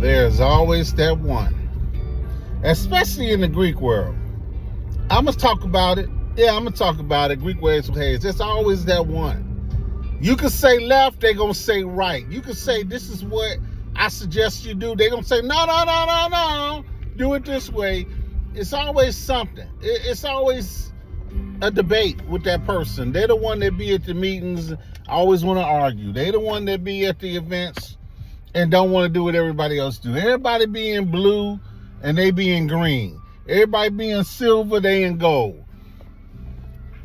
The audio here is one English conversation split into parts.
There's always that one, especially in the Greek world. I'm going to talk about it. Yeah, I'm going to talk about it. Greek ways with Hayes. There's always that one. You can say left, they're going to say right. You can say, this is what I suggest you do. They're going to say, no. Do it this way. It's always something. It's always a debate with that person. They're the one that be at the meetings, always want to argue. They're the one that be at the events and don't want to do what everybody else do. Everybody be in blue and they be in green. Everybody be in silver, they in gold.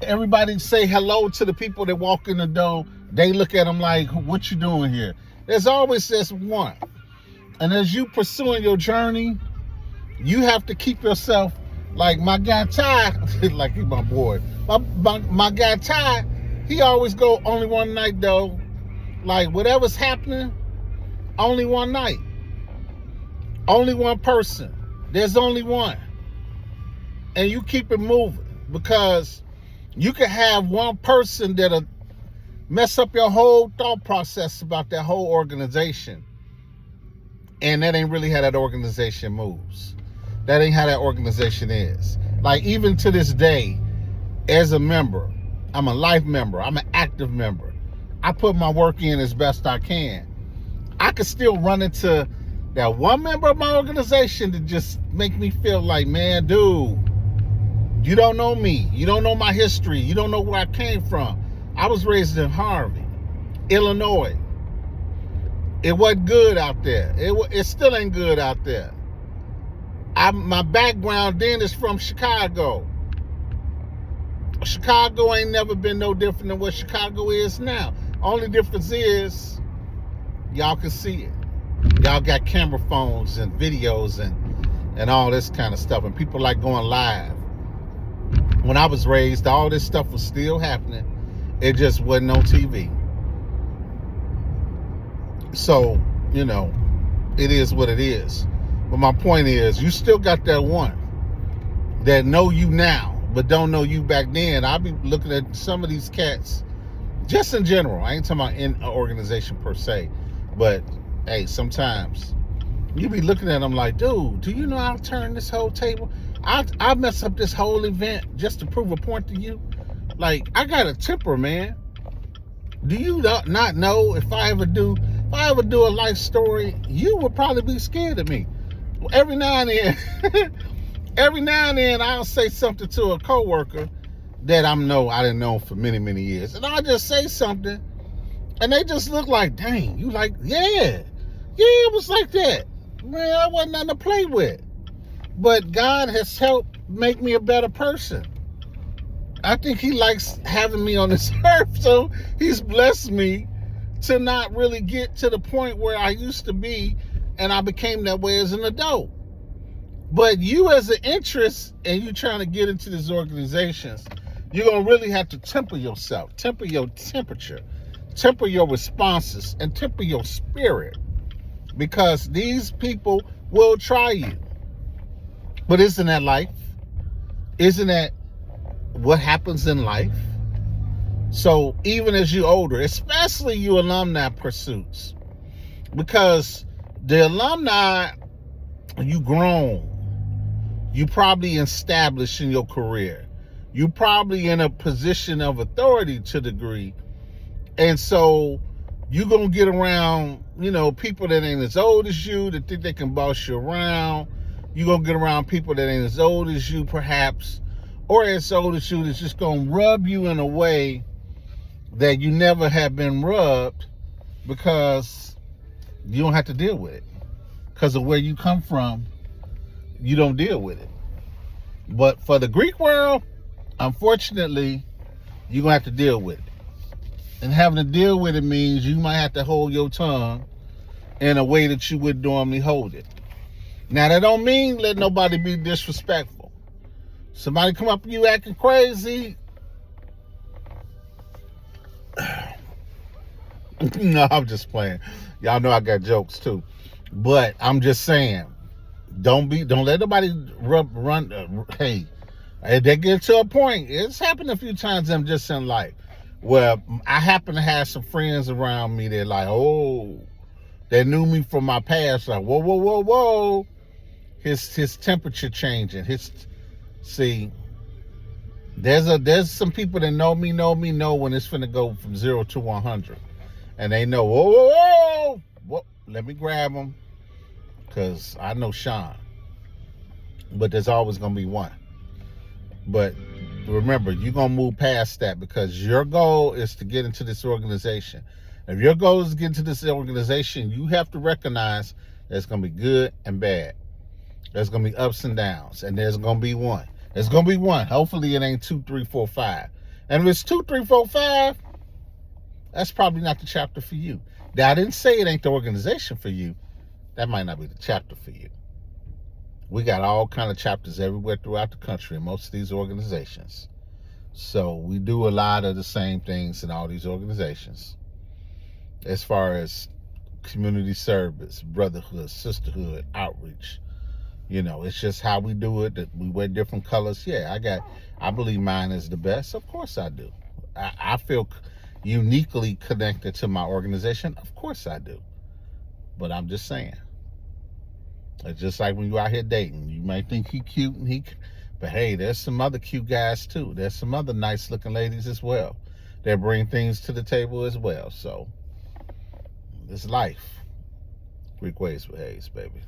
Everybody say hello to the people that walk in the door. They look at them like, what you doing here? There's always this one. And as you pursuing your journey, you have to keep yourself, like my guy Ty, like he's my boy. My guy Ty, he always go only one night though. Like whatever's happening, only one night. Only one person. There's only one. And you keep it moving, because you can have one person that'll mess up your whole thought process about that whole organization. And that ain't really how that organization moves. That ain't how that organization is. Like even to this day, as a member, I'm a life member, I'm an active member. I put my work in as best I can. I could still run into that one member of my organization to just make me feel like, man, dude, you don't know me. You don't know my history. You don't know where I came from. I was raised in Harvey, Illinois. It wasn't good out there. It still ain't good out there. My background then is from Chicago. Chicago ain't never been no different than what Chicago is now. Only difference is y'all can see it. Y'all got camera phones and videos and all this kind of stuff. And people like going live. When I was raised, all this stuff was still happening. It just wasn't on TV. So, you know, it is what it is. But my point is, you still got that one that know you now, but don't know you back then. I'll be looking at some of these cats, just in general. I ain't talking about in an organization per se. But, hey, sometimes you be looking at them like, dude, do you know I'll turn this whole table? I'll mess up this whole event just to prove a point to you. Like, I got a temper, man. Do you not know if I ever do a life story, you would probably be scared of me. Every now and then, I'll say something to a coworker that I didn't know for many, many years. And I'll just say something, and they just look like, dang, you like, yeah, it was like that. Man, I wasn't nothing to play with. But God has helped make me a better person. I think he likes having me on this earth, so he's blessed me to not really get to the point where I used to be, and I became that way as an adult. But you as an interest, and you trying to get into these organizations, you're going to really have to temper yourself, temper your temperature, temper your responses, and temper your spirit, because these people will try you. But isn't that life? Isn't that what happens in life? So even as you older, especially you alumni pursuits, because the alumni, you grown, you probably established in your career, you probably in a position of authority to a degree, and so you're gonna get around, people that ain't as old as you, that think they can boss you around. You're gonna get around people that ain't as old as you, perhaps, or as old as you, that's just gonna rub you in a way that you never have been rubbed, because you don't have to deal with it. Because of where you come from, you don't deal with it. But for the Greek world, unfortunately, you're going to have to deal with it. And having to deal with it means you might have to hold your tongue in a way that you would normally hold it. Now, that don't mean let nobody be disrespectful. Somebody come up to you acting crazy, no, I'm just playing. Y'all know I got jokes too. But I'm just saying, don't let nobody hey, they get to a point. It's happened a few times just in life where I happen to have some friends around me that like, that knew me from my past, like, whoa, whoa, whoa, whoa. His temperature changing. See, there's some people that know me when it's finna go from 0 to 100. And they know, whoa, whoa, whoa. Let me grab them. Because I know Sean. But there's always going to be one. But remember, you're going to move past that because your goal is to get into this organization. If your goal is to get into this organization, you have to recognize there's going to be good and bad. There's going to be ups and downs. And there's going to be one. There's going to be one. Hopefully it ain't 2, 3, 4, 5. And if it's 2, 3, 4, 5, that's probably not the chapter for you. Now, I didn't say it ain't the organization for you. That might not be the chapter for you. We got all kind of chapters everywhere throughout the country in most of these organizations. So we do a lot of the same things in all these organizations. As far as community service, brotherhood, sisterhood, outreach. It's just how we do it. That we wear different colors. Yeah, I believe mine is the best. Of course I do. I feel uniquely connected to my organization. Of course I do. But I'm just saying. It's just like when you're out here dating. You might think he cute but hey, there's some other cute guys too. There's some other nice looking ladies as well. That bring things to the table as well. So, it's life. Greek Ways with Hayes, baby.